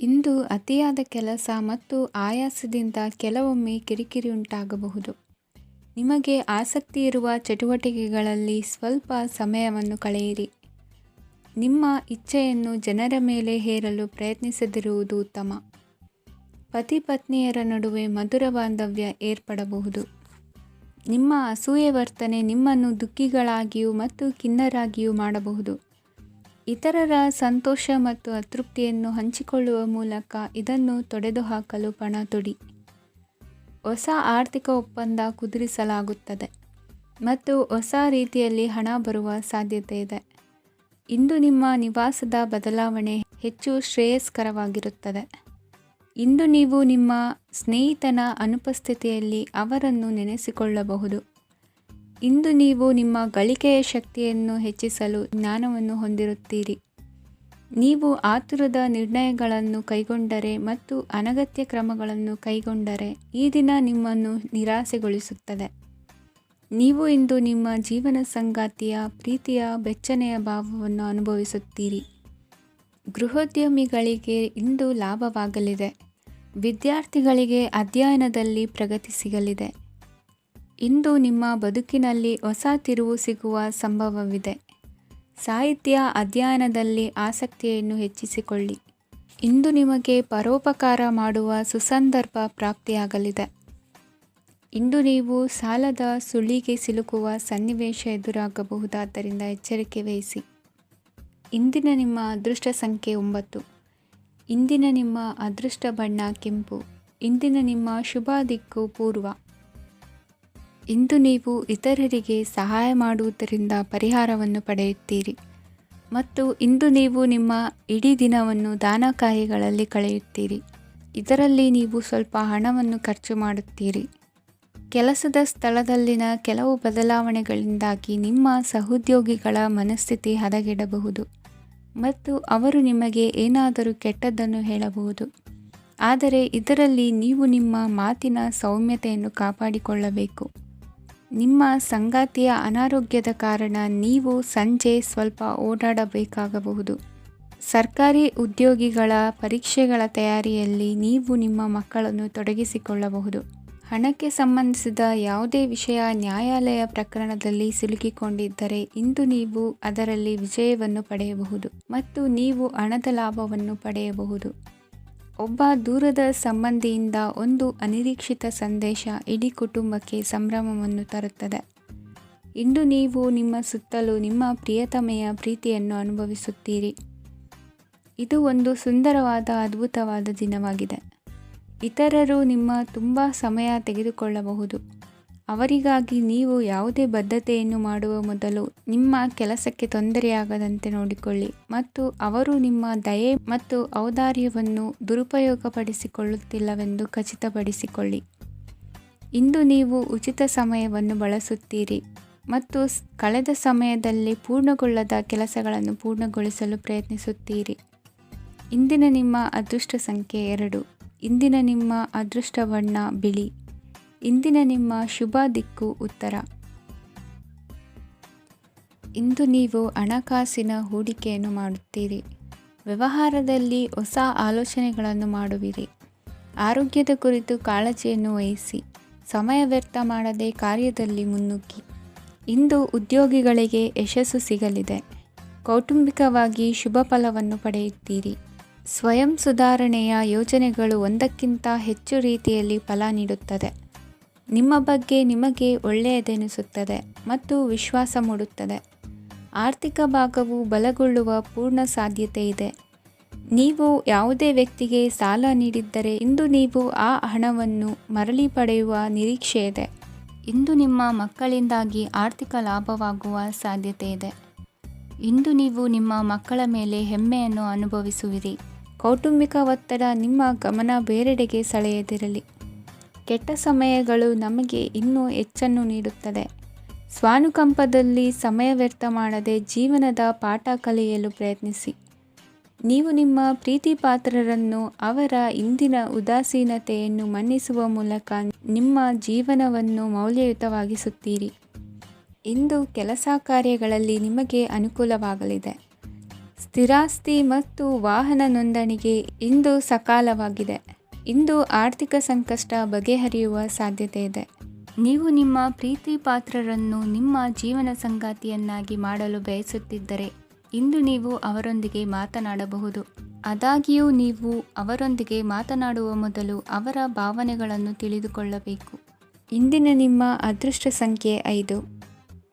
ಇಂದು ಅತಿಯಾದ ಕೆಲಸ ಮತ್ತು ಆಯಾಸದಿಂದ ಕೆಲವೊಮ್ಮೆ ಕಿರಿಕಿರಿ ಉಂಟಾಗಬಹುದು. ನಿಮಗೆ ಆಸಕ್ತಿ ಇರುವ ಚಟುವಟಿಕೆಗಳಲ್ಲಿ ಸ್ವಲ್ಪ ಸಮಯವನ್ನು ಕಳೆಯಿರಿ. ನಿಮ್ಮ ಇಚ್ಛೆಯನ್ನು ಜನರ ಮೇಲೆ ಹೇರಲು ಪ್ರಯತ್ನಿಸದಿರುವುದು ಉತ್ತಮ. ಪತಿ ಪತ್ನಿಯರ ನಡುವೆ ಮಧುರ ಬಾಂಧವ್ಯ ಏರ್ಪಡಬಹುದು. ನಿಮ್ಮ ಅಸೂಯೆ ವರ್ತನೆ ನಿಮ್ಮನ್ನು ದುಃಖಿಗಳಾಗಿಯೂ ಮತ್ತು ಖಿನ್ನರಾಗಿಯೂ ಮಾಡಬಹುದು. ಇತರರ ಸಂತೋಷ ಮತ್ತು ಅತೃಪ್ತಿಯನ್ನು ಹಂಚಿಕೊಳ್ಳುವ ಮೂಲಕ ಇದನ್ನು ತೊಡೆದುಹಾಕಲು ಪಣ ತೊಡಿ. ಹೊಸ ಆರ್ಥಿಕ ಒಪ್ಪಂದ ಕುದುರಿಸಲಾಗುತ್ತದೆ ಮತ್ತು ಹೊಸ ರೀತಿಯಲ್ಲಿ ಹಣ ಬರುವ ಸಾಧ್ಯತೆ ಇದೆ. ಇಂದು ನಿಮ್ಮ ನಿವಾಸದ ಬದಲಾವಣೆ ಹೆಚ್ಚು ಶ್ರೇಯಸ್ಕರವಾಗಿರುತ್ತದೆ. ಇಂದು ನೀವು ನಿಮ್ಮ ಸ್ನೇಹಿತನ ಅನುಪಸ್ಥಿತಿಯಲ್ಲಿ ಅವರನ್ನು ನೆನೆಸಿಕೊಳ್ಳಬಹುದು. ಇಂದು ನೀವು ನಿಮ್ಮ ಗಳಿಕೆಯ ಶಕ್ತಿಯನ್ನು ಹೆಚ್ಚಿಸಲು ಜ್ಞಾನವನ್ನು ಹೊಂದಿರುತ್ತೀರಿ. ನೀವು ಆತುರದ ನಿರ್ಣಯಗಳನ್ನು ಕೈಗೊಂಡರೆ ಮತ್ತು ಅನಗತ್ಯ ಕ್ರಮಗಳನ್ನು ಕೈಗೊಂಡರೆ ಈ ದಿನ ನಿಮ್ಮನ್ನು ನಿರಾಸೆಗೊಳಿಸುತ್ತದೆ. ನೀವು ಇಂದು ನಿಮ್ಮ ಜೀವನ ಸಂಗಾತಿಯ ಪ್ರೀತಿಯ ಬೆಚ್ಚನೆಯ ಭಾವವನ್ನು ಅನುಭವಿಸುತ್ತೀರಿ. ಗೃಹೋದ್ಯಮಿಗಳಿಗೆ ಇಂದು ಲಾಭವಾಗಲಿದೆ. ವಿದ್ಯಾರ್ಥಿಗಳಿಗೆ ಅಧ್ಯಯನದಲ್ಲಿ ಪ್ರಗತಿ ಸಿಗಲಿದೆ. ಇಂದು ನಿಮ್ಮ ಬದುಕಿನಲ್ಲಿ ಹೊಸ ತಿರುವು ಸಿಗುವ ಸಂಭವವಿದೆ. ಸಾಹಿತ್ಯ ಅಧ್ಯಯನದಲ್ಲಿ ಆಸಕ್ತಿಯನ್ನು ಹೆಚ್ಚಿಸಿಕೊಳ್ಳಿ. ಇಂದು ನಿಮಗೆ ಪರೋಪಕಾರ ಮಾಡುವ ಸುಸಂದರ್ಭ ಪ್ರಾಪ್ತಿಯಾಗಲಿದೆ. ಇಂದು ನೀವು ಸಾಲದ ಸುಳಿಗೆ ಸಿಲುಕುವ ಸನ್ನಿವೇಶ ಎದುರಾಗಬಹುದಾದ್ದರಿಂದ ಎಚ್ಚರಿಕೆ ವಹಿಸಿ. ಇಂದಿನ ನಿಮ್ಮ ಅದೃಷ್ಟ ಸಂಖ್ಯೆ 9. ಇಂದಿನ ನಿಮ್ಮ ಅದೃಷ್ಟ ಬಣ್ಣ ಕೆಂಪು. ಇಂದಿನ ನಿಮ್ಮ ಶುಭ ದಿಕ್ಕು ಪೂರ್ವ. ಇಂದು ನೀವು ಇತರರಿಗೆ ಸಹಾಯ ಮಾಡುವುದರಿಂದ ಪರಿಹಾರವನ್ನು ಪಡೆಯುತ್ತೀರಿ ಮತ್ತು ಇಂದು ನೀವು ನಿಮ್ಮ ಇಡೀ ದಿನವನ್ನು ದಾನ ಕಾರ್ಯಗಳಲ್ಲಿ ಕಳೆಯುತ್ತೀರಿ. ಇದರಲ್ಲಿ ನೀವು ಸ್ವಲ್ಪ ಹಣವನ್ನು ಖರ್ಚು ಮಾಡುತ್ತೀರಿ. ಕೆಲಸದ ಸ್ಥಳದಲ್ಲಿನ ಕೆಲವು ಬದಲಾವಣೆಗಳಿಂದಾಗಿ ನಿಮ್ಮ ಸಹೋದ್ಯೋಗಿಗಳ ಮನಸ್ಥಿತಿ ಹದಗೆಡಬಹುದು ಮತ್ತು ಅವರು ನಿಮಗೆ ಏನಾದರೂ ಕೆಟ್ಟದ್ದನ್ನು ಹೇಳಬಹುದು. ಆದರೆ ಇದರಲ್ಲಿ ನೀವು ನಿಮ್ಮ ಮಾತಿನ ಸೌಮ್ಯತೆಯನ್ನು ಕಾಪಾಡಿಕೊಳ್ಳಬೇಕು. ನಿಮ್ಮ ಸಂಗಾತಿಯ ಅನಾರೋಗ್ಯದ ಕಾರಣ ನೀವು ಸಂಜೆ ಸ್ವಲ್ಪ ಓಡಾಡಬೇಕಾಗಬಹುದು. ಸರ್ಕಾರಿ ಉದ್ಯೋಗಿಗಳ ಪರೀಕ್ಷೆಗಳ ತಯಾರಿಯಲ್ಲಿ ನೀವು ನಿಮ್ಮ ಮಕ್ಕಳನ್ನು ತೊಡಗಿಸಿಕೊಳ್ಳಬಹುದು. ಹಣಕ್ಕೆ ಸಂಬಂಧಿಸಿದ ಯಾವುದೇ ವಿಷಯ ನ್ಯಾಯಾಲಯ ಪ್ರಕರಣದಲ್ಲಿ ಸಿಲುಕಿಕೊಂಡಿದ್ದರೆ ಇಂದು ನೀವು ಅದರಲ್ಲಿ ವಿಜಯವನ್ನು ಪಡೆಯಬಹುದು ಮತ್ತು ನೀವು ಹಣದ ಲಾಭವನ್ನು ಪಡೆಯಬಹುದು. ಒಬ್ಬ ದೂರದ ಸಂಬಂಧಿಯಿಂದ ಒಂದು ಅನಿರೀಕ್ಷಿತ ಸಂದೇಶ ಇಡೀ ಕುಟುಂಬಕ್ಕೆ ಸಂಭ್ರಮವನ್ನು ತರುತ್ತದೆ. ಇಂದು ನೀವು ನಿಮ್ಮ ಸುತ್ತಲೂ ನಿಮ್ಮ ಪ್ರಿಯತಮೆಯ ಪ್ರೀತಿಯನ್ನು ಅನುಭವಿಸುತ್ತೀರಿ. ಇದು ಒಂದು ಸುಂದರವಾದ ಅದ್ಭುತವಾದ ದಿನವಾಗಿದೆ. ಇತರರು ನಿಮ್ಮ ತುಂಬ ಸಮಯ ತೆಗೆದುಕೊಳ್ಳಬಹುದು. ಅವರಿಗಾಗಿ ನೀವು ಯಾವುದೇ ಬದ್ಧತೆಯನ್ನು ಮಾಡುವ ಮೊದಲು ನಿಮ್ಮ ಕೆಲಸಕ್ಕೆ ತೊಂದರೆಯಾಗದಂತೆ ನೋಡಿಕೊಳ್ಳಿ ಮತ್ತು ಅವರು ನಿಮ್ಮ ದಯೆ ಮತ್ತು ಔದಾರ್ಯವನ್ನು ದುರುಪಯೋಗಪಡಿಸಿಕೊಳ್ಳುತ್ತಿಲ್ಲವೆಂದು ಖಚಿತಪಡಿಸಿಕೊಳ್ಳಿ. ಇಂದು ನೀವು ಉಚಿತ ಸಮಯವನ್ನು ಬಳಸುತ್ತೀರಿ ಮತ್ತು ಕಳೆದ ಸಮಯದಲ್ಲಿ ಪೂರ್ಣಗೊಳ್ಳದ ಕೆಲಸಗಳನ್ನು ಪೂರ್ಣಗೊಳಿಸಲು ಪ್ರಯತ್ನಿಸುತ್ತೀರಿ. ಇಂದಿನ ನಿಮ್ಮ ಅದೃಷ್ಟ ಸಂಖ್ಯೆ 2. ಇಂದಿನ ನಿಮ್ಮ ಅದೃಷ್ಟ ಬಣ್ಣ ಬಿಳಿ. ಇಂದಿನ ನಿಮ್ಮ ಶುಭ ದಿಕ್ಕು ಉತ್ತರ. ಇಂದು ನೀವು ಹಣಕಾಸಿನ ಹೂಡಿಕೆಯನ್ನು ಮಾಡುತ್ತೀರಿ. ವ್ಯವಹಾರದಲ್ಲಿ ಹೊಸ ಆಲೋಚನೆಗಳನ್ನು ಮಾಡುವಿರಿ. ಆರೋಗ್ಯದ ಕುರಿತು ಕಾಳಜಿಯನ್ನು ವಹಿಸಿ. ಸಮಯ ವ್ಯರ್ಥ ಮಾಡದೆ ಕಾರ್ಯದಲ್ಲಿ ಮುನ್ನುಗ್ಗಿ. ಇಂದು ಉದ್ಯೋಗಿಗಳಿಗೆ ಯಶಸ್ಸು ಸಿಗಲಿದೆ. ಕೌಟುಂಬಿಕವಾಗಿ ಶುಭ ಫಲವನ್ನು ಪಡೆಯುತ್ತೀರಿ. ಸ್ವಯಂ ಸುಧಾರಣೆಯ ಯೋಜನೆಗಳು ಒಂದಕ್ಕಿಂತ ಹೆಚ್ಚು ರೀತಿಯಲ್ಲಿ ಫಲ ನೀಡುತ್ತದೆ. ನಿಮ್ಮ ಬಗ್ಗೆ ನಿಮಗೆ ಒಳ್ಳೆಯದೆನಿಸುತ್ತದೆ ಮತ್ತು ವಿಶ್ವಾಸ ಮೂಡುತ್ತದೆ. ಆರ್ಥಿಕ ಭಾಗವು ಬಲಗೊಳ್ಳುವ ಪೂರ್ಣ ಸಾಧ್ಯತೆ ಇದೆ. ನೀವು ಯಾವುದೇ ವ್ಯಕ್ತಿಗೆ ಸಾಲ ನೀಡಿದ್ದರೆ ಇಂದು ನೀವು ಆ ಹಣವನ್ನು ಮರಳಿ ಪಡೆಯುವ ನಿರೀಕ್ಷೆ ಇದೆ. ಇಂದು ನಿಮ್ಮ ಮಕ್ಕಳಿಂದಾಗಿ ಆರ್ಥಿಕ ಲಾಭವಾಗುವ ಸಾಧ್ಯತೆ ಇದೆ. ಇಂದು ನೀವು ನಿಮ್ಮ ಮಕ್ಕಳ ಮೇಲೆ ಹೆಮ್ಮೆಯನ್ನು ಅನುಭವಿಸುವಿರಿ. ಕೌಟುಂಬಿಕ ಒತ್ತಡ ನಿಮ್ಮ ಗಮನ ಬೇರೆಡೆಗೆ ಸೆಳೆಯದಿರಲಿ. ಕೆಟ್ಟ ಸಮಯಗಳು ನಮಗೆ ಇನ್ನೂ ಹೆಚ್ಚನ್ನು ನೀಡುತ್ತದೆ. ಸ್ವಾನುಕಂಪದಲ್ಲಿ ಸಮಯ ವ್ಯರ್ಥ ಮಾಡದೆ ಜೀವನದ ಪಾಠ ಕಲಿಯಲು ಪ್ರಯತ್ನಿಸಿ. ನೀವು ನಿಮ್ಮ ಪ್ರೀತಿ ಪಾತ್ರರನ್ನು ಅವರ ಇಂದಿನ ಉದಾಸೀನತೆಯನ್ನು ಮನ್ನಿಸುವ ಮೂಲಕ ನಿಮ್ಮ ಜೀವನವನ್ನು ಮೌಲ್ಯಯುತವಾಗಿಸುತ್ತೀರಿ. ಇಂದು ಕೆಲಸ ಕಾರ್ಯಗಳಲ್ಲಿ ನಿಮಗೆ ಅನುಕೂಲವಾಗಲಿದೆ. ಸ್ಥಿರಾಸ್ತಿ ಮತ್ತು ವಾಹನ ನೋಂದಣಿಗೆ ಇಂದು ಸಕಾಲವಾಗಿದೆ. ಇಂದು ಆರ್ಥಿಕ ಸಂಕಷ್ಟ ಬಗೆಹರಿಯುವ ಸಾಧ್ಯತೆ ಇದೆ. ನೀವು ನಿಮ್ಮ ಪ್ರೀತಿ ಪಾತ್ರರನ್ನು ನಿಮ್ಮ ಜೀವನ ಸಂಗಾತಿಯನ್ನಾಗಿ ಮಾಡಲು ಬಯಸುತ್ತಿದ್ದರೆ ಇಂದು ನೀವು ಅವರೊಂದಿಗೆ ಮಾತನಾಡಬಹುದು. ಆದಾಗ್ಯೂ ನೀವು ಅವರೊಂದಿಗೆ ಮಾತನಾಡುವ ಮೊದಲು ಅವರ ಭಾವನೆಗಳನ್ನು ತಿಳಿದುಕೊಳ್ಳಬೇಕು. ಇಂದಿನ ನಿಮ್ಮ ಅದೃಷ್ಟ ಸಂಖ್ಯೆ 5.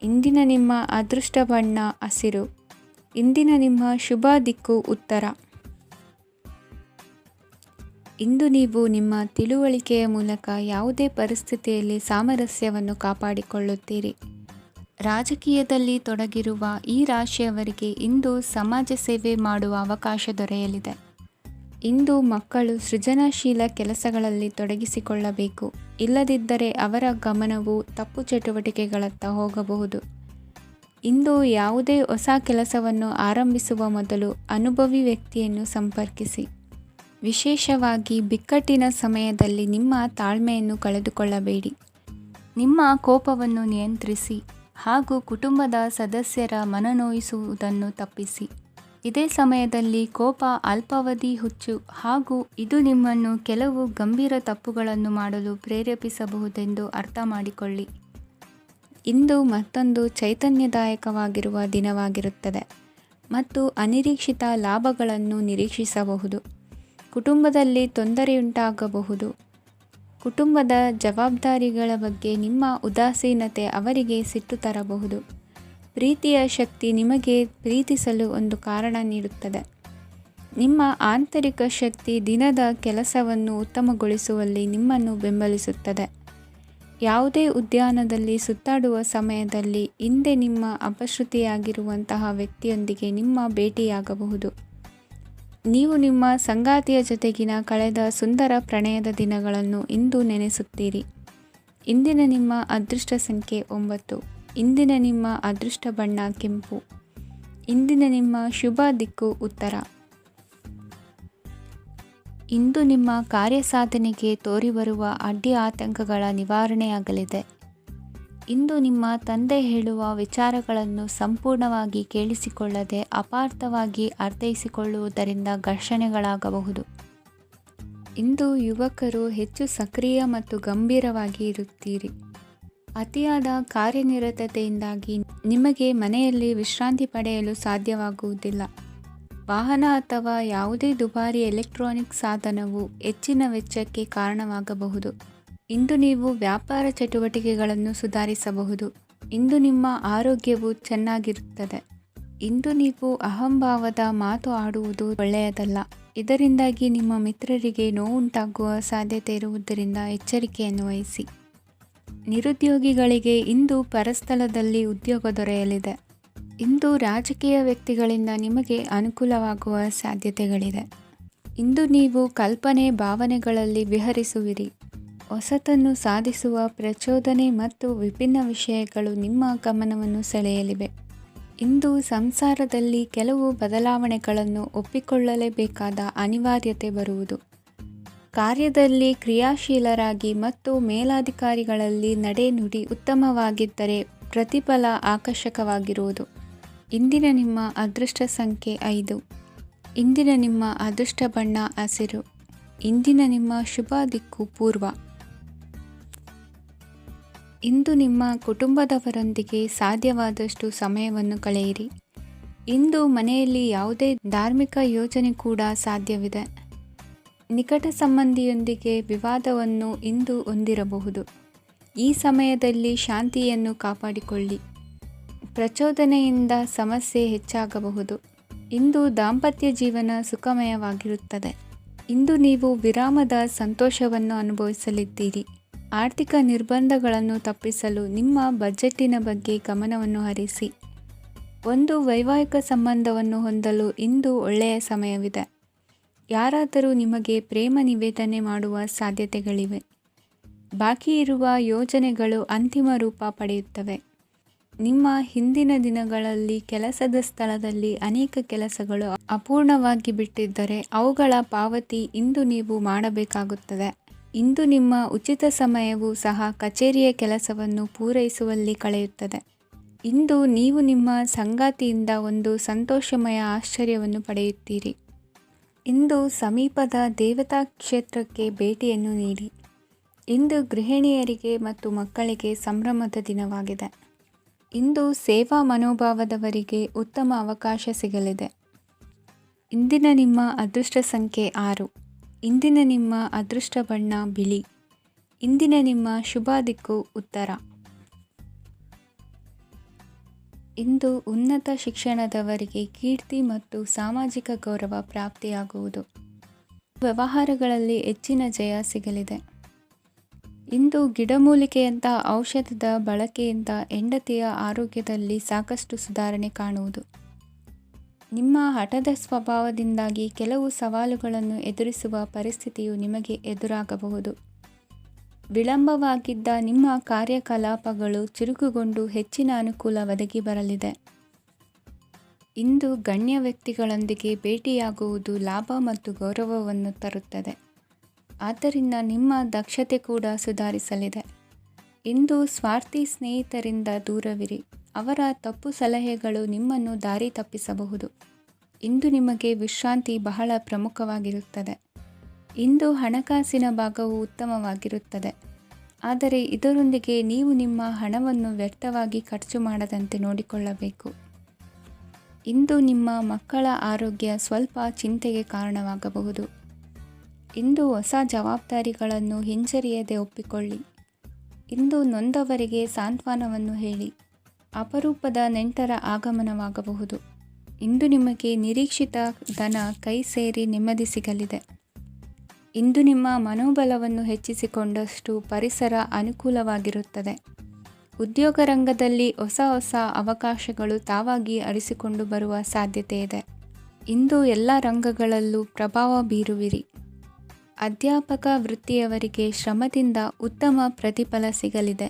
ಇಂದಿನ ನಿಮ್ಮ ಅದೃಷ್ಟ ಬಣ್ಣ ಹಸಿರು. ಇಂದಿನ ನಿಮ್ಮ ಶುಭ ದಿಕ್ಕು ಉತ್ತರ. ಇಂದು ನೀವು ನಿಮ್ಮ ತಿಳುವಳಿಕೆಯ ಮೂಲಕ ಯಾವುದೇ ಪರಿಸ್ಥಿತಿಯಲ್ಲಿ ಸಾಮರಸ್ಯವನ್ನು ಕಾಪಾಡಿಕೊಳ್ಳುತ್ತೀರಿ. ರಾಜಕೀಯದಲ್ಲಿ ತೊಡಗಿರುವ ಈ ರಾಶಿಯವರಿಗೆ ಇಂದು ಸಮಾಜ ಸೇವೆ ಮಾಡುವ ಅವಕಾಶ ದೊರೆಯಲಿದೆ. ಇಂದು ಮಕ್ಕಳು ಸೃಜನಶೀಲ ಕೆಲಸಗಳಲ್ಲಿ ತೊಡಗಿಸಿಕೊಳ್ಳಬೇಕು. ಇಲ್ಲದಿದ್ದರೆ ಅವರ ಗಮನವು ತಪ್ಪು ಚಟುವಟಿಕೆಗಳತ್ತ ಹೋಗಬಹುದು. ಇಂದು ಯಾವುದೇ ಹೊಸ ಕೆಲಸವನ್ನು ಆರಂಭಿಸುವ ಮೊದಲು ಅನುಭವಿ ವ್ಯಕ್ತಿಯನ್ನು ಸಂಪರ್ಕಿಸಿ. ವಿಶೇಷವಾಗಿ ಬಿಕ್ಕಟ್ಟಿನ ಸಮಯದಲ್ಲಿ ನಿಮ್ಮ ತಾಳ್ಮೆಯನ್ನು ಕಳೆದುಕೊಳ್ಳಬೇಡಿ. ನಿಮ್ಮ ಕೋಪವನ್ನು ನಿಯಂತ್ರಿಸಿ ಹಾಗೂ ಕುಟುಂಬದ ಸದಸ್ಯರ ಮನನೊಯಿಸುವುದನ್ನು ತಪ್ಪಿಸಿ. ಇದೇ ಸಮಯದಲ್ಲಿ ಕೋಪ ಅಲ್ಪಾವಧಿ ಹುಚ್ಚು ಹಾಗೂ ಇದು ನಿಮ್ಮನ್ನು ಕೆಲವು ಗಂಭೀರ ತಪ್ಪುಗಳನ್ನು ಮಾಡಲು ಪ್ರೇರೇಪಿಸಬಹುದೆಂದು ಅರ್ಥ ಮಾಡಿಕೊಳ್ಳಿ. ಇಂದು ಮತ್ತೊಂದು ಚೈತನ್ಯದಾಯಕವಾಗಿರುವ ದಿನವಾಗಿರುತ್ತದೆ ಮತ್ತು ಅನಿರೀಕ್ಷಿತ ಲಾಭಗಳನ್ನು ನಿರೀಕ್ಷಿಸಬಹುದು. ಕುಟುಂಬದಲ್ಲಿ ತೊಂದರೆಯುಂಟಾಗಬಹುದು. ಕುಟುಂಬದ ಜವಾಬ್ದಾರಿಗಳ ಬಗ್ಗೆ ನಿಮ್ಮ ಉದಾಸೀನತೆ ಅವರಿಗೆ ಸಿಟ್ಟು ತರಬಹುದು. ಪ್ರೀತಿಯ ಶಕ್ತಿ ನಿಮಗೆ ಪ್ರೀತಿಸಲು ಒಂದು ಕಾರಣ ನೀಡುತ್ತದೆ. ನಿಮ್ಮ ಆಂತರಿಕ ಶಕ್ತಿ ದಿನದ ಕೆಲಸವನ್ನು ಉತ್ತಮಗೊಳಿಸುವಲ್ಲಿ ನಿಮ್ಮನ್ನು ಬೆಂಬಲಿಸುತ್ತದೆ. ಯಾವುದೇ ಉದ್ಯಾನದಲ್ಲಿ ಸುತ್ತಾಡುವ ಸಮಯದಲ್ಲಿ ಹಿಂದೆ ನಿಮ್ಮ ಅಪಶ್ರುತಿಯಾಗಿರುವಂತಹ ವ್ಯಕ್ತಿಯೊಂದಿಗೆ ನಿಮ್ಮ ಭೇಟಿಯಾಗಬಹುದು. ನೀವು ನಿಮ್ಮ ಸಂಗಾತಿಯ ಜೊತೆಗಿನ ಕಳೆದ ಸುಂದರ ಪ್ರಣಯದ ದಿನಗಳನ್ನು ಇಂದು ನೆನೆಸುತ್ತೀರಿ. ಇಂದಿನ ನಿಮ್ಮ ಅದೃಷ್ಟ ಸಂಖ್ಯೆ 9. ಇಂದಿನ ನಿಮ್ಮ ಅದೃಷ್ಟ ಬಣ್ಣ ಕೆಂಪು. ಇಂದಿನ ನಿಮ್ಮ ಶುಭ ದಿಕ್ಕು ಉತ್ತರ. ಇಂದು ನಿಮ್ಮ ಕಾರ್ಯಸಾಧನೆಗೆ ತೋರಿಬರುವ ಅಡ್ಡಿ ಆತಂಕಗಳ ನಿವಾರಣೆಯಾಗಲಿದೆ. ಇಂದು ನಿಮ್ಮ ತಂದೆ ಹೇಳುವ ವಿಚಾರಗಳನ್ನು ಸಂಪೂರ್ಣವಾಗಿ ಕೇಳಿಸಿಕೊಳ್ಳದೆ ಅಪಾರ್ಥವಾಗಿ ಅರ್ಥೈಸಿಕೊಳ್ಳುವುದರಿಂದ ಘರ್ಷಣೆಗಳಾಗಬಹುದು. ಇಂದು ಯುವಕರು ಹೆಚ್ಚು ಸಕ್ರಿಯ ಮತ್ತು ಗಂಭೀರವಾಗಿ ಇರುತ್ತೀರಿ. ಅತಿಯಾದ ಕಾರ್ಯನಿರತತೆಯಿಂದಾಗಿ ನಿಮಗೆ ಮನೆಯಲ್ಲಿ ವಿಶ್ರಾಂತಿ ಪಡೆಯಲು ಸಾಧ್ಯವಾಗುವುದಿಲ್ಲ. ವಾಹನ ಅಥವಾ ಯಾವುದೇ ದುಬಾರಿ ಎಲೆಕ್ಟ್ರಾನಿಕ್ ಸಾಧನವು ಹೆಚ್ಚಿನ ವೆಚ್ಚಕ್ಕೆ ಕಾರಣವಾಗಬಹುದು. ಇಂದು ನೀವು ವ್ಯಾಪಾರ ಚಟುವಟಿಕೆಗಳನ್ನು ಸುಧಾರಿಸಬಹುದು. ಇಂದು ನಿಮ್ಮ ಆರೋಗ್ಯವು ಚೆನ್ನಾಗಿರುತ್ತದೆ. ಇಂದು ನೀವು ಅಹಂಭಾವದ ಮಾತು ಆಡುವುದು ಒಳ್ಳೆಯದಲ್ಲ. ಇದರಿಂದಾಗಿ ನಿಮ್ಮ ಮಿತ್ರರಿಗೆ ನೋವುಂಟಾಗುವ ಸಾಧ್ಯತೆ ಇರುವುದರಿಂದ ಎಚ್ಚರಿಕೆಯನ್ನು ವಹಿಸಿ. ನಿರುದ್ಯೋಗಿಗಳಿಗೆ ಇಂದು ಪರಸ್ಥಳದಲ್ಲಿ ಉದ್ಯೋಗ ದೊರೆಯಲಿದೆ. ಇಂದು ರಾಜಕೀಯ ವ್ಯಕ್ತಿಗಳಿಂದ ನಿಮಗೆ ಅನುಕೂಲವಾಗುವ ಸಾಧ್ಯತೆಗಳಿದೆ. ಇಂದು ನೀವು ಕಲ್ಪನೆ ಭಾವನೆಗಳಲ್ಲಿ ವಿಹರಿಸುವಿರಿ. ಹೊಸತನ್ನು ಸಾಧಿಸುವ ಪ್ರಚೋದನೆ ಮತ್ತು ವಿಭಿನ್ನ ವಿಷಯಗಳು ನಿಮ್ಮ ಗಮನವನ್ನು ಸೆಳೆಯಲಿವೆ. ಇಂದು ಸಂಸಾರದಲ್ಲಿ ಕೆಲವು ಬದಲಾವಣೆಗಳನ್ನು ಒಪ್ಪಿಕೊಳ್ಳಲೇಬೇಕಾದ ಅನಿವಾರ್ಯತೆ ಬರುವುದು. ಕಾರ್ಯದಲ್ಲಿ ಕ್ರಿಯಾಶೀಲರಾಗಿ ಮತ್ತು ಮೇಲಾಧಿಕಾರಿಗಳಲ್ಲಿ ನಡೆನುಡಿ ಉತ್ತಮವಾಗಿದ್ದರೆ ಪ್ರತಿಫಲ ಆಕರ್ಷಕವಾಗಿರುವುದು. ಇಂದಿನ ನಿಮ್ಮ ಅದೃಷ್ಟ ಸಂಖ್ಯೆ 5. ಇಂದಿನ ನಿಮ್ಮ ಅದೃಷ್ಟ ಬಣ್ಣ ಹಸಿರು. ಇಂದಿನ ನಿಮ್ಮ ಶುಭ ದಿಕ್ಕು ಪೂರ್ವ. ಇಂದು ನಿಮ್ಮ ಕುಟುಂಬದವರೊಂದಿಗೆ ಸಾಧ್ಯವಾದಷ್ಟು ಸಮಯವನ್ನು ಕಳೆಯಿರಿ. ಇಂದು ಮನೆಯಲ್ಲಿ ಯಾವುದೇ ಧಾರ್ಮಿಕ ಯೋಜನೆ ಕೂಡ ಸಾಧ್ಯವಿದೆ. ನಿಕಟ ಸಂಬಂಧಿಯೊಂದಿಗೆ ವಿವಾದವನ್ನು ಇಂದು ಹೊಂದಿರಬಹುದು. ಈ ಸಮಯದಲ್ಲಿ ಶಾಂತಿಯನ್ನು ಕಾಪಾಡಿಕೊಳ್ಳಿ. ಪ್ರಚೋದನೆಯಿಂದ ಸಮಸ್ಯೆ ಹೆಚ್ಚಾಗಬಹುದು. ಇಂದು ದಾಂಪತ್ಯ ಜೀವನ ಸುಖಮಯವಾಗಿರುತ್ತದೆ. ಇಂದು ನೀವು ವಿರಾಮದ ಸಂತೋಷವನ್ನು ಅನುಭವಿಸಲಿದ್ದೀರಿ. ಆರ್ಥಿಕ ನಿರ್ಬಂಧಗಳನ್ನು ತಪ್ಪಿಸಲು ನಿಮ್ಮ ಬಜೆಟ್ಟಿನ ಬಗ್ಗೆ ಗಮನವನ್ನು ಹರಿಸಿ. ಒಂದು ವೈವಾಹಿಕ ಸಂಬಂಧವನ್ನು ಹೊಂದಲು ಇಂದು ಒಳ್ಳೆಯ ಸಮಯವಿದೆ. ಯಾರಾದರೂ ನಿಮಗೆ ಪ್ರೇಮ ನಿವೇದನೆ ಮಾಡುವ ಸಾಧ್ಯತೆಗಳಿವೆ. ಬಾಕಿ ಇರುವ ಯೋಜನೆಗಳು ಅಂತಿಮ ರೂಪ ಪಡೆಯುತ್ತವೆ. ನಿಮ್ಮ ಹಿಂದಿನ ದಿನಗಳಲ್ಲಿ ಕೆಲಸದ ಸ್ಥಳದಲ್ಲಿ ಅನೇಕ ಕೆಲಸಗಳು ಅಪೂರ್ಣವಾಗಿ ಬಿಟ್ಟಿದ್ದರೆ ಅವುಗಳ ಪಾವತಿ ಇಂದು ನೀವು ಮಾಡಬೇಕಾಗುತ್ತದೆ. ಇಂದು ನಿಮ್ಮ ಉಚಿತ ಸಮಯವು ಸಹ ಕಚೇರಿಯ ಕೆಲಸವನ್ನು ಪೂರೈಸುವಲ್ಲಿ ಕಳೆಯುತ್ತದೆ. ಇಂದು ನೀವು ನಿಮ್ಮ ಸಂಗಾತಿಯಿಂದ ಒಂದು ಸಂತೋಷಮಯ ಆಶ್ಚರ್ಯವನ್ನು ಪಡೆಯುತ್ತೀರಿ. ಇಂದು ಸಮೀಪದ ದೇವತಾ ಕ್ಷೇತ್ರಕ್ಕೆ ಭೇಟಿಯನ್ನು ನೀಡಿ. ಇಂದು ಗೃಹಿಣಿಯರಿಗೆ ಮತ್ತು ಮಕ್ಕಳಿಗೆ ಸಂಭ್ರಮದ ದಿನವಾಗಿದೆ. ಇಂದು ಸೇವಾ ಮನೋಭಾವದವರಿಗೆ ಉತ್ತಮ ಅವಕಾಶ ಸಿಗಲಿದೆ. ಇಂದಿನ ನಿಮ್ಮ ಅದೃಷ್ಟ ಸಂಖ್ಯೆ 6. ಇಂದಿನ ನಿಮ್ಮ ಅದೃಷ್ಟ ಬಣ್ಣ ಬಿಳಿ. ಇಂದಿನ ನಿಮ್ಮ ಶುಭ ದಿಕ್ಕು ಉತ್ತರ. ಇಂದು ಉನ್ನತ ಶಿಕ್ಷಣದವರಿಗೆ ಕೀರ್ತಿ ಮತ್ತು ಸಾಮಾಜಿಕ ಗೌರವ ಪ್ರಾಪ್ತಿಯಾಗುವುದು. ವ್ಯವಹಾರಗಳಲ್ಲಿ ಹೆಚ್ಚಿನ ಜಯ ಸಿಗಲಿದೆ. ಇಂದು ಗಿಡಮೂಲಿಕೆಯಂಥ ಔಷಧದ ಬಳಕೆಯಿಂದ ಹೆಂಡತಿಯ ಆರೋಗ್ಯದಲ್ಲಿ ಸಾಕಷ್ಟು ಸುಧಾರಣೆ ಕಾಣುವುದು. ನಿಮ್ಮ ಹಠದ ಸ್ವಭಾವದಿಂದಾಗಿ ಕೆಲವು ಸವಾಲುಗಳನ್ನು ಎದುರಿಸುವ ಪರಿಸ್ಥಿತಿಯು ನಿಮಗೆ ಎದುರಾಗಬಹುದು. ವಿಳಂಬವಾಗಿದ್ದ ನಿಮ್ಮ ಕಾರ್ಯಕಲಾಪಗಳು ಚುರುಕುಗೊಂಡು ಹೆಚ್ಚಿನ ಅನುಕೂಲ ಒದಗಿ ಬರಲಿದೆ. ಇಂದು ಗಣ್ಯ ವ್ಯಕ್ತಿಗಳೊಂದಿಗೆ ಭೇಟಿಯಾಗುವುದು ಲಾಭ ಮತ್ತು ಗೌರವವನ್ನು ತರುತ್ತದೆ. ಆದ್ದರಿಂದ ನಿಮ್ಮ ದಕ್ಷತೆ ಕೂಡ ಸುಧಾರಿಸಲಿದೆ. ಇಂದು ಸ್ವಾರ್ಥಿ ಸ್ನೇಹಿತರಿಂದ ದೂರವಿರಿ. ಅವರ ತಪ್ಪು ಸಲಹೆಗಳು ನಿಮ್ಮನ್ನು ದಾರಿ ತಪ್ಪಿಸಬಹುದು. ಇಂದು ನಿಮಗೆ ವಿಶ್ರಾಂತಿ ಬಹಳ ಪ್ರಮುಖವಾಗಿರುತ್ತದೆ. ಇಂದು ಹಣಕಾಸಿನ ಭಾಗವು ಉತ್ತಮವಾಗಿರುತ್ತದೆ. ಆದರೆ ಇದರೊಂದಿಗೆ ನೀವು ನಿಮ್ಮ ಹಣವನ್ನು ವ್ಯರ್ಥವಾಗಿ ಖರ್ಚು ಮಾಡದಂತೆ ನೋಡಿಕೊಳ್ಳಬೇಕು. ಇಂದು ನಿಮ್ಮ ಮಕ್ಕಳ ಆರೋಗ್ಯ ಸ್ವಲ್ಪ ಚಿಂತೆಗೆ ಕಾರಣವಾಗಬಹುದು. ಇಂದು ಹೊಸ ಜವಾಬ್ದಾರಿಗಳನ್ನು ಹಿಂಜರಿಯದೆ ಒಪ್ಪಿಕೊಳ್ಳಿ. ಇಂದು ನೊಂದವರಿಗೆ ಸಾಂತ್ವನವನ್ನು ಹೇಳಿ. ಅಪರೂಪದ ನೆಂಟರ ಆಗಮನವಾಗಬಹುದು. ಇಂದು ನಿಮಗೆ ನಿರೀಕ್ಷಿತ ಧನ ಕೈ ಸೇರಿ ನೆಮ್ಮದಿ ಸಿಗಲಿದೆ. ಇಂದು ನಿಮ್ಮ ಮನೋಬಲವನ್ನು ಹೆಚ್ಚಿಸಿಕೊಂಡಷ್ಟು ಪರಿಸರ ಅನುಕೂಲವಾಗಿರುತ್ತದೆ. ಉದ್ಯೋಗ ರಂಗದಲ್ಲಿ ಹೊಸ ಹೊಸ ಅವಕಾಶಗಳು ತಾವಾಗಿ ಅರಿಸಿಕೊಂಡು ಬರುವ ಸಾಧ್ಯತೆ ಇದೆ. ಇಂದು ಎಲ್ಲ ರಂಗಗಳಲ್ಲೂ ಪ್ರಭಾವ ಬೀರುವಿರಿ. ಅಧ್ಯಾಪಕ ವೃತ್ತಿಯವರಿಗೆ ಶ್ರಮದಿಂದ ಉತ್ತಮ ಪ್ರತಿಫಲ ಸಿಗಲಿದೆ.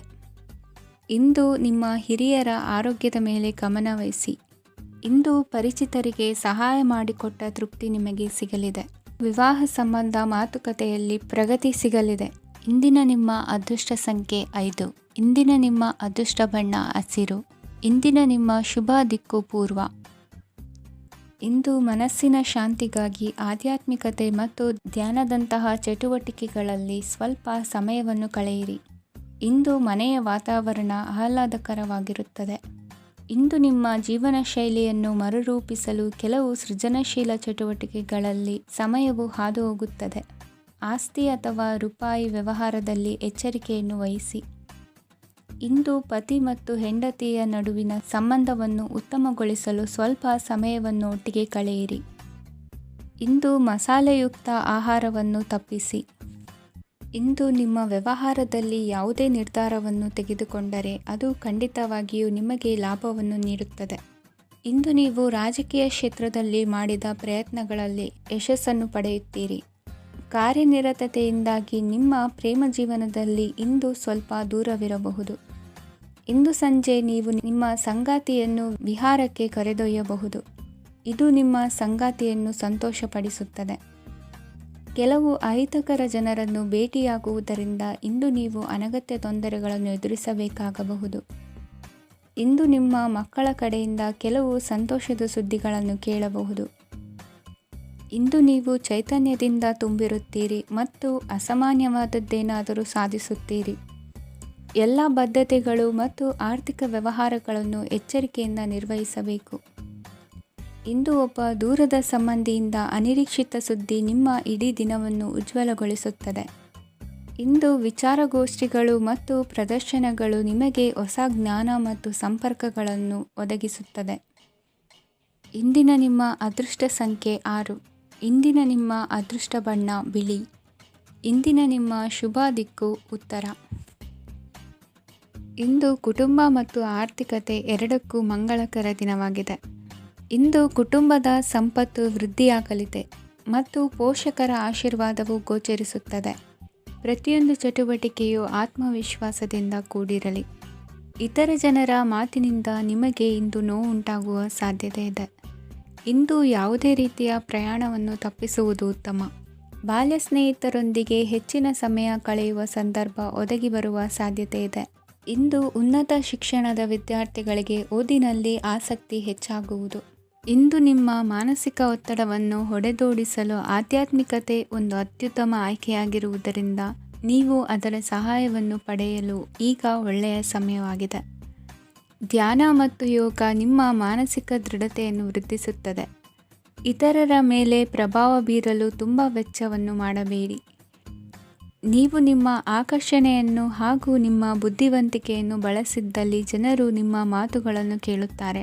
ಇಂದು ನಿಮ್ಮ ಹಿರಿಯರ ಆರೋಗ್ಯದ ಮೇಲೆ ಗಮನವಹಿಸಿ. ಇಂದು ಪರಿಚಿತರಿಗೆ ಸಹಾಯ ಮಾಡಿಕೊಟ್ಟ ತೃಪ್ತಿ ನಿಮಗೆ ಸಿಗಲಿದೆ. ವಿವಾಹ ಸಂಬಂಧ ಮಾತುಕತೆಯಲ್ಲಿ ಪ್ರಗತಿ ಸಿಗಲಿದೆ. ಇಂದಿನ ನಿಮ್ಮ ಅದೃಷ್ಟ ಸಂಖ್ಯೆ 5. ಇಂದಿನ ನಿಮ್ಮ ಅದೃಷ್ಟ ಬಣ್ಣ ಹಸಿರು. ಇಂದಿನ ನಿಮ್ಮ ಶುಭ ದಿಕ್ಕು ಪೂರ್ವ. ಇಂದು ಮನಸ್ಸಿನ ಶಾಂತಿಗಾಗಿ ಆಧ್ಯಾತ್ಮಿಕತೆ ಮತ್ತು ಧ್ಯಾನದಂತಹ ಚಟುವಟಿಕೆಗಳಲ್ಲಿ ಸ್ವಲ್ಪ ಸಮಯವನ್ನು ಕಳೆಯಿರಿ. ಇಂದು ಮನೆಯ ವಾತಾವರಣ ಆಹ್ಲಾದಕರವಾಗಿರುತ್ತದೆ. ಇಂದು ನಿಮ್ಮ ಜೀವನ ಶೈಲಿಯನ್ನು ಮರುರೂಪಿಸಲು ಕೆಲವು ಸೃಜನಶೀಲ ಚಟುವಟಿಕೆಗಳಲ್ಲಿ ಸಮಯವು ಹಾದುಹೋಗುತ್ತದೆ. ಆಸ್ತಿ ಅಥವಾ ರೂಪಾಯಿ ವ್ಯವಹಾರದಲ್ಲಿ ಎಚ್ಚರಿಕೆಯನ್ನು ವಹಿಸಿ. ಇಂದು ಪತಿ ಮತ್ತು ಹೆಂಡತಿಯ ನಡುವಿನ ಸಂಬಂಧವನ್ನು ಉತ್ತಮಗೊಳಿಸಲು ಸ್ವಲ್ಪ ಸಮಯವನ್ನು ಒಟ್ಟಿಗೆ ಕಳೆಯಿರಿ. ಇಂದು ಮಸಾಲೆಯುಕ್ತ ಆಹಾರವನ್ನು ತಪ್ಪಿಸಿ. ಇಂದು ನಿಮ್ಮ ವ್ಯವಹಾರದಲ್ಲಿ ಯಾವುದೇ ನಿರ್ಧಾರವನ್ನು ತೆಗೆದುಕೊಂಡರೆ ಅದು ಖಂಡಿತವಾಗಿಯೂ ನಿಮಗೆ ಲಾಭವನ್ನು ನೀಡುತ್ತದೆ. ಇಂದು ನೀವು ರಾಜಕೀಯ ಕ್ಷೇತ್ರದಲ್ಲಿ ಮಾಡಿದ ಪ್ರಯತ್ನಗಳಲ್ಲಿ ಯಶಸ್ಸನ್ನು ಪಡೆಯುತ್ತೀರಿ. ಕಾರ್ಯನಿರತತೆಯಿಂದಾಗಿ ನಿಮ್ಮ ಪ್ರೇಮ ಜೀವನದಲ್ಲಿ ಇಂದು ಸ್ವಲ್ಪ ದೂರವಿರಬಹುದು. ಇಂದು ಸಂಜೆ ನೀವು ನಿಮ್ಮ ಸಂಗಾತಿಯನ್ನು ವಿಹಾರಕ್ಕೆ ಕರೆದೊಯ್ಯಬಹುದು. ಇದು ನಿಮ್ಮ ಸಂಗಾತಿಯನ್ನು ಸಂತೋಷಪಡಿಸುತ್ತದೆ. ಕೆಲವು ಅಹಿತಕರ ಜನರನ್ನು ಭೇಟಿಯಾಗುವುದರಿಂದ ಇಂದು ನೀವು ಅನಗತ್ಯ ತೊಂದರೆಗಳನ್ನು ಎದುರಿಸಬೇಕಾಗಬಹುದು. ಇಂದು ನಿಮ್ಮ ಮಕ್ಕಳ ಕಡೆಯಿಂದ ಕೆಲವು ಸಂತೋಷದ ಸುದ್ದಿಗಳನ್ನು ಕೇಳಬಹುದು. ಇಂದು ನೀವು ಚೈತನ್ಯದಿಂದ ತುಂಬಿರುತ್ತೀರಿ ಮತ್ತು ಅಸಾಮಾನ್ಯವಾದದ್ದೇನಾದರೂ ಸಾಧಿಸುತ್ತೀರಿ. ಎಲ್ಲ ಬದ್ಧತೆಗಳು ಮತ್ತು ಆರ್ಥಿಕ ವ್ಯವಹಾರಗಳನ್ನು ಎಚ್ಚರಿಕೆಯಿಂದ ನಿರ್ವಹಿಸಬೇಕು. ಇಂದು ಒಬ್ಬ ದೂರದ ಸಂಬಂಧಿಯಿಂದ ಅನಿರೀಕ್ಷಿತ ಸುದ್ದಿ ನಿಮ್ಮ ಇಡೀ ದಿನವನ್ನು ಉಜ್ವಲಗೊಳಿಸುತ್ತದೆ. ಇಂದು ವಿಚಾರಗೋಷ್ಠಿಗಳು ಮತ್ತು ಪ್ರದರ್ಶನಗಳು ನಿಮಗೆ ಹೊಸ ಜ್ಞಾನ ಮತ್ತು ಸಂಪರ್ಕಗಳನ್ನು ಒದಗಿಸುತ್ತದೆ. ಇಂದಿನ ನಿಮ್ಮ ಅದೃಷ್ಟ ಸಂಖ್ಯೆ 6. ಇಂದಿನ ನಿಮ್ಮ ಅದೃಷ್ಟ ಬಣ್ಣ ಬಿಳಿ. ಇಂದಿನ ನಿಮ್ಮ ಶುಭ ದಿಕ್ಕು ಉತ್ತರ. ಇಂದು ಕುಟುಂಬ ಮತ್ತು ಆರ್ಥಿಕತೆ ಎರಡಕ್ಕೂ ಮಂಗಳಕರ ದಿನವಾಗಿದೆ. ಇಂದು ಕುಟುಂಬದ ಸಂಪತ್ತು ವೃದ್ಧಿಯಾಗಲಿದೆ ಮತ್ತು ಪೋಷಕರ ಆಶೀರ್ವಾದವು ಗೋಚರಿಸುತ್ತದೆ. ಪ್ರತಿಯೊಂದು ಚಟುವಟಿಕೆಯು ಆತ್ಮವಿಶ್ವಾಸದಿಂದ ಕೂಡಿರಲಿ. ಇತರ ಜನರ ಮಾತಿನಿಂದ ನಿಮಗೆ ಇಂದು ನೋವುಂಟಾಗುವ ಸಾಧ್ಯತೆ ಇದೆ. ಇಂದು ಯಾವುದೇ ರೀತಿಯ ಪ್ರಯಾಣವನ್ನು ತಪ್ಪಿಸುವುದು ಉತ್ತಮ. ಬಾಲ್ಯ ಸ್ನೇಹಿತರೊಂದಿಗೆ ಹೆಚ್ಚಿನ ಸಮಯ ಕಳೆಯುವ ಸಂದರ್ಭ ಒದಗಿ ಬರುವ ಸಾಧ್ಯತೆ ಇದೆ. ಇಂದು ಉನ್ನತ ಶಿಕ್ಷಣದ ವಿದ್ಯಾರ್ಥಿಗಳಿಗೆ ಓದಿನಲ್ಲಿ ಆಸಕ್ತಿ ಹೆಚ್ಚಾಗುವುದು. ಇಂದು ನಿಮ್ಮ ಮಾನಸಿಕ ಒತ್ತಡವನ್ನು ಹೊಡೆದೋಡಿಸಲು ಆಧ್ಯಾತ್ಮಿಕತೆ ಒಂದು ಅತ್ಯುತ್ತಮ ಆಯ್ಕೆಯಾಗಿರುವುದರಿಂದ ನೀವು ಅದರ ಸಹಾಯವನ್ನು ಪಡೆಯಲು ಈಗ ಒಳ್ಳೆಯ ಸಮಯವಾಗಿದೆ. ಧ್ಯಾನ ಮತ್ತು ಯೋಗ ನಿಮ್ಮ ಮಾನಸಿಕ ದೃಢತೆಯನ್ನು ವೃದ್ಧಿಸುತ್ತದೆ. ಇತರರ ಮೇಲೆ ಪ್ರಭಾವ ಬೀರಲು ತುಂಬ ವೆಚ್ಚವನ್ನು ಮಾಡಬೇಡಿ. ನೀವು ನಿಮ್ಮ ಆಕರ್ಷಣೆಯನ್ನು ಹಾಗೂ ನಿಮ್ಮ ಬುದ್ಧಿವಂತಿಕೆಯನ್ನು ಬಳಸಿದ್ದಲ್ಲಿ ಜನರು ನಿಮ್ಮ ಮಾತುಗಳನ್ನು ಕೇಳುತ್ತಾರೆ.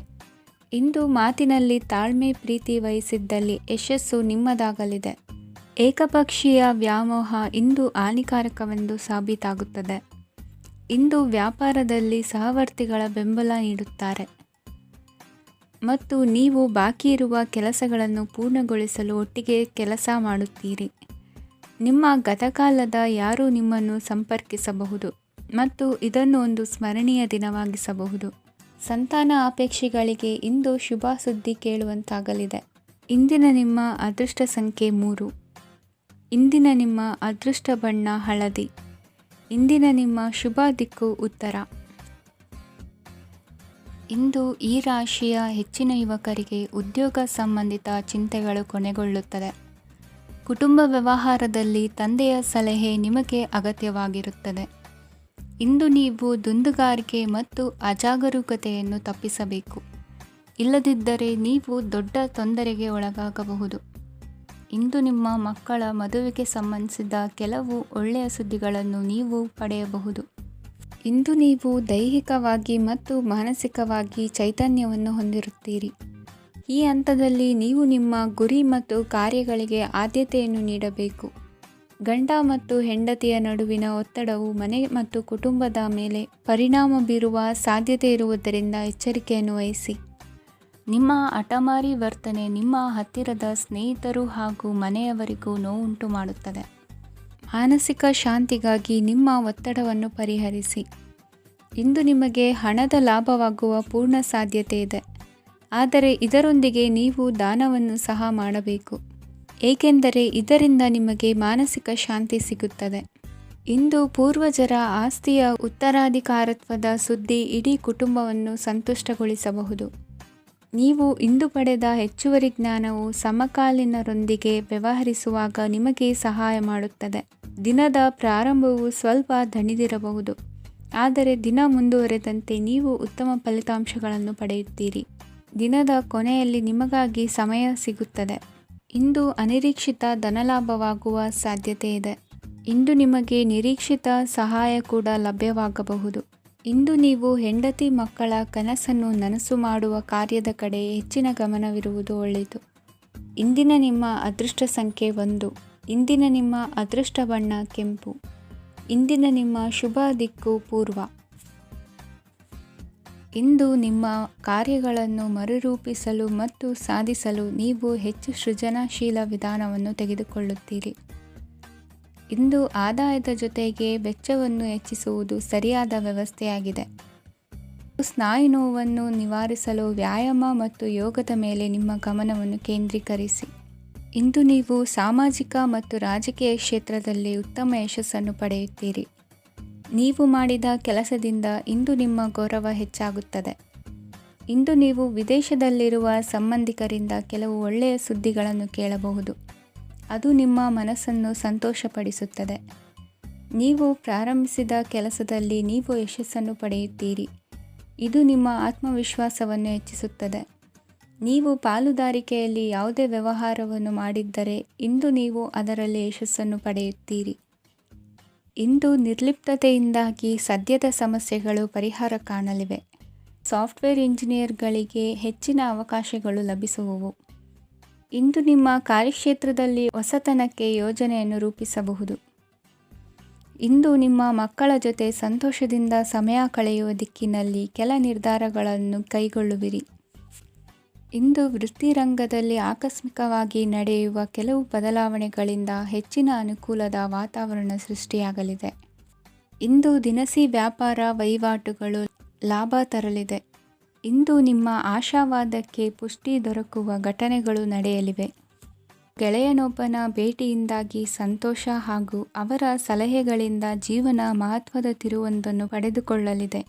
ಇಂದು ಮಾತಿನಲ್ಲಿ ತಾಳ್ಮೆ ಪ್ರೀತಿ ವಹಿಸಿದ್ದಲ್ಲಿ ಯಶಸ್ಸು ನಿಮ್ಮದಾಗಲಿದೆ. ಏಕಪಕ್ಷೀಯ ವ್ಯಾಮೋಹ ಇಂದು ಹಾನಿಕಾರಕವೆಂದು ಸಾಬೀತಾಗುತ್ತದೆ. ಇಂದು ವ್ಯಾಪಾರದಲ್ಲಿ ಸಹವರ್ತಿಗಳ ಬೆಂಬಲ ನೀಡುತ್ತಾರೆ ಮತ್ತು ನೀವು ಬಾಕಿ ಇರುವ ಕೆಲಸಗಳನ್ನು ಪೂರ್ಣಗೊಳಿಸಲು ಒಟ್ಟಿಗೆ ಕೆಲಸ ಮಾಡುತ್ತೀರಿ. ನಿಮ್ಮ ಗತಕಾಲದ ಯಾರೂ ನಿಮ್ಮನ್ನು ಸಂಪರ್ಕಿಸಬಹುದು ಮತ್ತು ಇದನ್ನು ಒಂದು ಸ್ಮರಣೀಯ ದಿನವಾಗಿಸಬಹುದು. ಸಂತಾನ ಅಪೇಕ್ಷೆಗಳಿಗೆ ಇಂದು ಶುಭ ಸುದ್ದಿ ಕೇಳುವಂತಾಗಲಿದೆ. ಇಂದಿನ ನಿಮ್ಮ ಅದೃಷ್ಟ ಸಂಖ್ಯೆ 3. ಇಂದಿನ ನಿಮ್ಮ ಅದೃಷ್ಟ ಬಣ್ಣ ಹಳದಿ. ಇಂದಿನ ನಿಮ್ಮ ಶುಭ ದಿಕ್ಕು ಉತ್ತರ. ಇಂದು ಈ ರಾಶಿಯ ಹೆಚ್ಚಿನ ಯುವಕರಿಗೆ ಉದ್ಯೋಗ ಸಂಬಂಧಿತ ಚಿಂತೆಗಳು ಕೊನೆಗೊಳ್ಳುತ್ತದೆ. ಕುಟುಂಬ ವ್ಯವಹಾರದಲ್ಲಿ ತಂದೆಯ ಸಲಹೆ ನಿಮಗೆ ಅಗತ್ಯವಾಗಿರುತ್ತದೆ. ಇಂದು ನೀವು ದುಂದುಗಾರಿಕೆ ಮತ್ತು ಅಜಾಗರೂಕತೆಯನ್ನು ತಪ್ಪಿಸಬೇಕು. ಇಲ್ಲದಿದ್ದರೆ ನೀವು ದೊಡ್ಡ ತೊಂದರೆಗೆ ಒಳಗಾಗಬಹುದು. ಇಂದು ನಿಮ್ಮ ಮಕ್ಕಳ ಮದುವೆಗೆ ಸಂಬಂಧಿಸಿದ ಕೆಲವು ಒಳ್ಳೆಯ ಸುದ್ದಿಗಳನ್ನು ನೀವು ಪಡೆಯಬಹುದು. ಇಂದು ನೀವು ದೈಹಿಕವಾಗಿ ಮತ್ತು ಮಾನಸಿಕವಾಗಿ ಚೈತನ್ಯವನ್ನು ಹೊಂದಿರುತ್ತೀರಿ. ಈ ಹಂತದಲ್ಲಿ ನೀವು ನಿಮ್ಮ ಗುರಿ ಮತ್ತು ಕಾರ್ಯಗಳಿಗೆ ಆದ್ಯತೆಯನ್ನು ನೀಡಬೇಕು. ಗಂಡ ಮತ್ತು ಹೆಂಡತಿಯ ನಡುವಿನ ಒತ್ತಡವು ಮನೆ ಮತ್ತು ಕುಟುಂಬದ ಮೇಲೆ ಪರಿಣಾಮ ಬೀರುವ ಸಾಧ್ಯತೆ ಇರುವುದರಿಂದ ಎಚ್ಚರಿಕೆಯನ್ನು ವಹಿಸಿ. ನಿಮ್ಮ ಹಠಮಾರಿ ವರ್ತನೆ ನಿಮ್ಮ ಹತ್ತಿರದ ಸ್ನೇಹಿತರು ಹಾಗೂ ಮನೆಯವರಿಗೂ ನೋವುಂಟು ಮಾಡುತ್ತದೆ. ಮಾನಸಿಕ ಶಾಂತಿಗಾಗಿ ನಿಮ್ಮ ಒತ್ತಡವನ್ನು ಪರಿಹರಿಸಿ. ಇಂದು ನಿಮಗೆ ಹಣದ ಲಾಭವಾಗುವ ಪೂರ್ಣ ಸಾಧ್ಯತೆ ಇದೆ. ಆದರೆ ಇದರೊಂದಿಗೆ ನೀವು ದಾನವನ್ನು ಸಹ ಮಾಡಬೇಕು, ಏಕೆಂದರೆ ಇದರಿಂದ ನಿಮಗೆ ಮಾನಸಿಕ ಶಾಂತಿ ಸಿಗುತ್ತದೆ. ಇಂದು ಪೂರ್ವಜರ ಆಸ್ತಿಯ ಉತ್ತರಾಧಿಕಾರತ್ವದ ಸುದ್ದಿ ಇಡೀ ಕುಟುಂಬವನ್ನು ಸಂತುಷ್ಟಗೊಳಿಸಬಹುದು. ನೀವು ಇಂದು ಪಡೆದ ಹೆಚ್ಚುವರಿ ಜ್ಞಾನವು ಸಮಕಾಲೀನರೊಂದಿಗೆ ವ್ಯವಹರಿಸುವಾಗ ನಿಮಗೆ ಸಹಾಯ ಮಾಡುತ್ತದೆ. ದಿನದ ಪ್ರಾರಂಭವು ಸ್ವಲ್ಪ ದಣಿದಿರಬಹುದು, ಆದರೆ ದಿನ ಮುಂದುವರೆದಂತೆ ನೀವು ಉತ್ತಮ ಫಲಿತಾಂಶಗಳನ್ನು ಪಡೆಯುತ್ತೀರಿ. ದಿನದ ಕೊನೆಯಲ್ಲಿ ನಿಮಗಾಗಿ ಸಮಯ ಸಿಗುತ್ತದೆ. ಇಂದು ಅನಿರೀಕ್ಷಿತ ಧನಲಾಭವಾಗುವ ಸಾಧ್ಯತೆ ಇದೆ. ಇಂದು ನಿಮಗೆ ನಿರೀಕ್ಷಿತ ಸಹಾಯ ಕೂಡ ಲಭ್ಯವಾಗಬಹುದು. ಇಂದು ನೀವು ಹೆಂಡತಿ ಮಕ್ಕಳ ಕನಸನ್ನು ನನಸು ಮಾಡುವ ಕಾರ್ಯದ ಕಡೆ ಹೆಚ್ಚಿನ ಗಮನವಿರುವುದು ಒಳ್ಳೆಯದು. ಇಂದಿನ ನಿಮ್ಮ ಅದೃಷ್ಟ ಸಂಖ್ಯೆ 1. ಇಂದಿನ ನಿಮ್ಮ ಅದೃಷ್ಟ ಬಣ್ಣ ಕೆಂಪು. ಇಂದಿನ ನಿಮ್ಮ ಶುಭ ದಿಕ್ಕು ಪೂರ್ವ. ಇಂದು ನಿಮ್ಮ ಕಾರ್ಯಗಳನ್ನು ಮರುರೂಪಿಸಲು ಮತ್ತು ಸಾಧಿಸಲು ನೀವು ಹೆಚ್ಚು ಸೃಜನಶೀಲ ವಿಧಾನವನ್ನು ತೆಗೆದುಕೊಳ್ಳುತ್ತೀರಿ. ಇಂದು ಆದಾಯದ ಜೊತೆಗೆ ವೆಚ್ಚವನ್ನು ಹೆಚ್ಚಿಸುವುದು ಸರಿಯಾದ ವ್ಯವಸ್ಥೆಯಾಗಿದೆ. ಸ್ನಾಯು ನೋವನ್ನು ನಿವಾರಿಸಲು ವ್ಯಾಯಾಮ ಮತ್ತು ಯೋಗದ ಮೇಲೆ ನಿಮ್ಮ ಗಮನವನ್ನು ಕೇಂದ್ರೀಕರಿಸಿ. ಇಂದು ನೀವು ಸಾಮಾಜಿಕ ಮತ್ತು ರಾಜಕೀಯ ಕ್ಷೇತ್ರದಲ್ಲಿ ಉತ್ತಮ ಯಶಸ್ಸನ್ನು ಪಡೆಯುತ್ತೀರಿ. ನೀವು ಮಾಡಿದ ಕೆಲಸದಿಂದ ಇಂದು ನಿಮ್ಮ ಗೌರವ ಹೆಚ್ಚಾಗುತ್ತದೆ. ಇಂದು ನೀವು ವಿದೇಶದಲ್ಲಿರುವ ಸಂಬಂಧಿಕರಿಂದ ಕೆಲವು ಒಳ್ಳೆಯ ಸುದ್ದಿಗಳನ್ನು ಕೇಳಬಹುದು. ಅದು ನಿಮ್ಮ ಮನಸ್ಸನ್ನು ಸಂತೋಷಪಡಿಸುತ್ತದೆ. ನೀವು ಪ್ರಾರಂಭಿಸಿದ ಕೆಲಸದಲ್ಲಿ ನೀವು ಯಶಸ್ಸನ್ನು ಪಡೆಯುತ್ತೀರಿ. ಇದು ನಿಮ್ಮ ಆತ್ಮವಿಶ್ವಾಸವನ್ನು ಹೆಚ್ಚಿಸುತ್ತದೆ. ನೀವು ಪಾಲುದಾರಿಕೆಯಲ್ಲಿ ಯಾವುದೇ ವ್ಯವಹಾರವನ್ನು ಮಾಡಿದ್ದರೆ ಇಂದು ನೀವು ಅದರಲ್ಲಿ ಯಶಸ್ಸನ್ನು ಪಡೆಯುತ್ತೀರಿ. ಇಂದು ನಿರ್ಲಿಪ್ತತೆಯಿಂದಾಗಿ ಸದ್ಯದ ಸಮಸ್ಯೆಗಳು ಪರಿಹಾರ ಕಾಣಲಿವೆ. ಸಾಫ್ಟ್ವೇರ್ ಇಂಜಿನಿಯರ್ಗಳಿಗೆ ಹೆಚ್ಚಿನ ಅವಕಾಶಗಳು ಲಭಿಸುವವು. ಇಂದು ನಿಮ್ಮ ಕಾರ್ಯಕ್ಷೇತ್ರದಲ್ಲಿ ಹೊಸತನಕ್ಕೆ ಯೋಜನೆಯನ್ನು ರೂಪಿಸಬಹುದು. ಇಂದು ನಿಮ್ಮ ಮಕ್ಕಳ ಜೊತೆ ಸಂತೋಷದಿಂದ ಸಮಯ ಕಳೆಯುವ ದಿಕ್ಕಿನಲ್ಲಿ ಕೆಲ ನಿರ್ಧಾರಗಳನ್ನು ಕೈಗೊಳ್ಳುವಿರಿ. ಇಂದು ವೃತ್ತಿರಂಗದಲ್ಲಿ ಆಕಸ್ಮಿಕವಾಗಿ ನಡೆಯುವ ಕೆಲವು ಬದಲಾವಣೆಗಳಿಂದ ಹೆಚ್ಚಿನ ಅನುಕೂಲದ ವಾತಾವರಣ ಸೃಷ್ಟಿಯಾಗಲಿದೆ. ಇಂದು ದಿನಸಿ ವ್ಯಾಪಾರ ವಹಿವಾಟುಗಳು ಲಾಭ ತರಲಿದೆ. ಇಂದು ನಿಮ್ಮ ಆಶಾವಾದಕ್ಕೆ ಪುಷ್ಟಿ ದೊರಕುವ ಘಟನೆಗಳು ನಡೆಯಲಿವೆ. ಗೆಳೆಯನೊಬ್ಬನ ಭೇಟಿಯಿಂದಾಗಿ ಸಂತೋಷ ಹಾಗೂ ಅವರ ಸಲಹೆಗಳಿಂದ ಜೀವನ ಮಹತ್ವದ ತಿರುವೊಂದನ್ನು ಪಡೆದುಕೊಳ್ಳಲಿದೆ.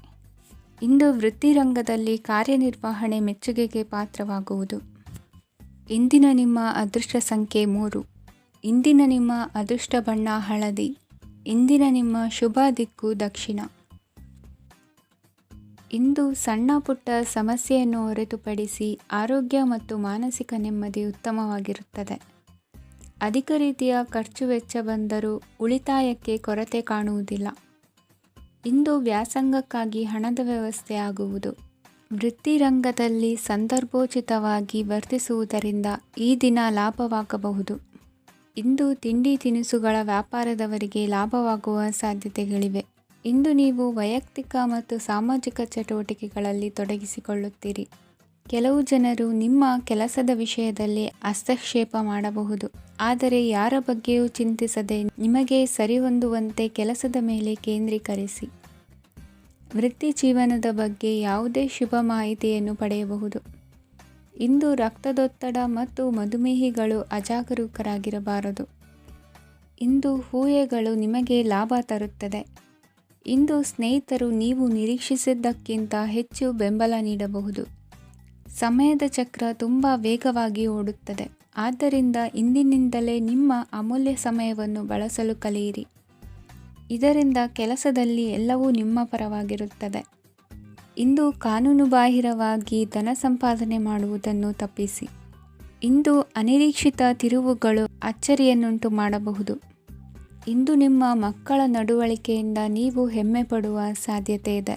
ಇಂದು ವೃತ್ತಿರಂಗದಲ್ಲಿ ಕಾರ್ಯನಿರ್ವಹಣೆ ಮೆಚ್ಚುಗೆಗೆ ಪಾತ್ರವಾಗುವುದು. ಇಂದಿನ ನಿಮ್ಮ ಅದೃಷ್ಟ ಸಂಖ್ಯೆ 3. ಇಂದಿನ ನಿಮ್ಮ ಅದೃಷ್ಟ ಬಣ್ಣ ಹಳದಿ. ಇಂದಿನ ನಿಮ್ಮ ಶುಭ ದಿಕ್ಕು ದಕ್ಷಿಣ. ಇಂದು ಸಣ್ಣ ಪುಟ್ಟ ಸಮಸ್ಯೆಯನ್ನು ಹೊರತುಪಡಿಸಿ ಆರೋಗ್ಯ ಮತ್ತು ಮಾನಸಿಕ ನೆಮ್ಮದಿ ಉತ್ತಮವಾಗಿರುತ್ತದೆ. ಅಧಿಕ ರೀತಿಯ ಖರ್ಚು ವೆಚ್ಚ ಬಂದರೂ ಉಳಿತಾಯಕ್ಕೆ ಕೊರತೆ ಕಾಣುವುದಿಲ್ಲ. ಇಂದು ವ್ಯಾಸಂಗಕ್ಕಾಗಿ ಹಣದ ವ್ಯವಸ್ಥೆ ಆಗುವುದು. ವೃತ್ತಿರಂಗದಲ್ಲಿ ಸಂದರ್ಭೋಚಿತವಾಗಿ ವರ್ತಿಸುವುದರಿಂದ ಈ ದಿನ ಲಾಭವಾಗಬಹುದು. ಇಂದು ತಿಂಡಿ ತಿನಿಸುಗಳ ವ್ಯಾಪಾರದವರಿಗೆ ಲಾಭವಾಗುವ ಸಾಧ್ಯತೆಗಳಿವೆ. ಇಂದು ನೀವು ವೈಯಕ್ತಿಕ ಮತ್ತು ಸಾಮಾಜಿಕ ಚಟುವಟಿಕೆಗಳಲ್ಲಿ ತೊಡಗಿಸಿಕೊಳ್ಳುತ್ತೀರಿ. ಕೆಲವು ಜನರು ನಿಮ್ಮ ಕೆಲಸದ ವಿಷಯದಲ್ಲಿ ಹಸ್ತಕ್ಷೇಪ ಮಾಡಬಹುದು, ಆದರೆ ಯಾರ ಬಗ್ಗೆಯೂ ಚಿಂತಿಸದೆ ನಿಮಗೆ ಸರಿಹೊಂದುವಂತೆ ಕೆಲಸದ ಮೇಲೆ ಕೇಂದ್ರೀಕರಿಸಿ. ವೃತ್ತಿ ಜೀವನದ ಬಗ್ಗೆ ಯಾವುದೇ ಶುಭ ಮಾಹಿತಿಯನ್ನು ಪಡೆಯಬಹುದು. ಇಂದು ರಕ್ತದೊತ್ತಡ ಮತ್ತು ಮಧುಮೇಹಿಗಳು ಅಜಾಗರೂಕರಾಗಿರಬಾರದು. ಇಂದು ಊಹೆಗಳು ನಿಮಗೆ ಲಾಭ ತರುತ್ತದೆ. ಇಂದು ಸ್ನೇಹಿತರು ನೀವು ನಿರೀಕ್ಷಿಸಿದ್ದಕ್ಕಿಂತ ಹೆಚ್ಚು ಬೆಂಬಲ ನೀಡಬಹುದು. ಸಮಯದ ಚಕ್ರ ತುಂಬ ವೇಗವಾಗಿ ಓಡುತ್ತದೆ. ಆದ್ದರಿಂದ ಇಂದಿನಿಂದಲೇ ನಿಮ್ಮ ಅಮೂಲ್ಯ ಸಮಯವನ್ನು ಬಳಸಲು ಕಲಿಯಿರಿ. ಇದರಿಂದ ಕೆಲಸದಲ್ಲಿ ಎಲ್ಲವೂ ನಿಮ್ಮ ಪರವಾಗಿರುತ್ತದೆ. ಇಂದು ಕಾನೂನುಬಾಹಿರವಾಗಿ ಧನ ಸಂಪಾದನೆ ಮಾಡುವುದನ್ನು ತಪ್ಪಿಸಿ. ಇಂದು ಅನಿರೀಕ್ಷಿತ ತಿರುವುಗಳು ಅಚ್ಚರಿಯನ್ನುಂಟು ಮಾಡಬಹುದು. ಇಂದು ನಿಮ್ಮ ಮಕ್ಕಳ ನಡವಳಿಕೆಯಿಂದ ನೀವು ಹೆಮ್ಮೆ ಪಡುವ ಸಾಧ್ಯತೆ ಇದೆ.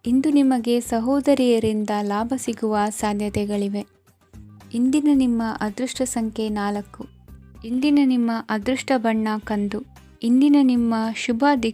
ಇಂದು ನಿಮಗೆ ಸಹೋದರಿಯರಿಂದ ಲಾಭ ಸಿಗುವ ಸಾಧ್ಯತೆಗಳಿವೆ. ಇಂದಿನ ನಿಮ್ಮ ಅದೃಷ್ಟ ಸಂಖ್ಯೆ 4. ಇಂದಿನ ನಿಮ್ಮ ಅದೃಷ್ಟ ಬಣ್ಣ ಕಂದು. ಇಂದಿನ ನಿಮ್ಮ ಶುಭ ದಿಕ್ಕು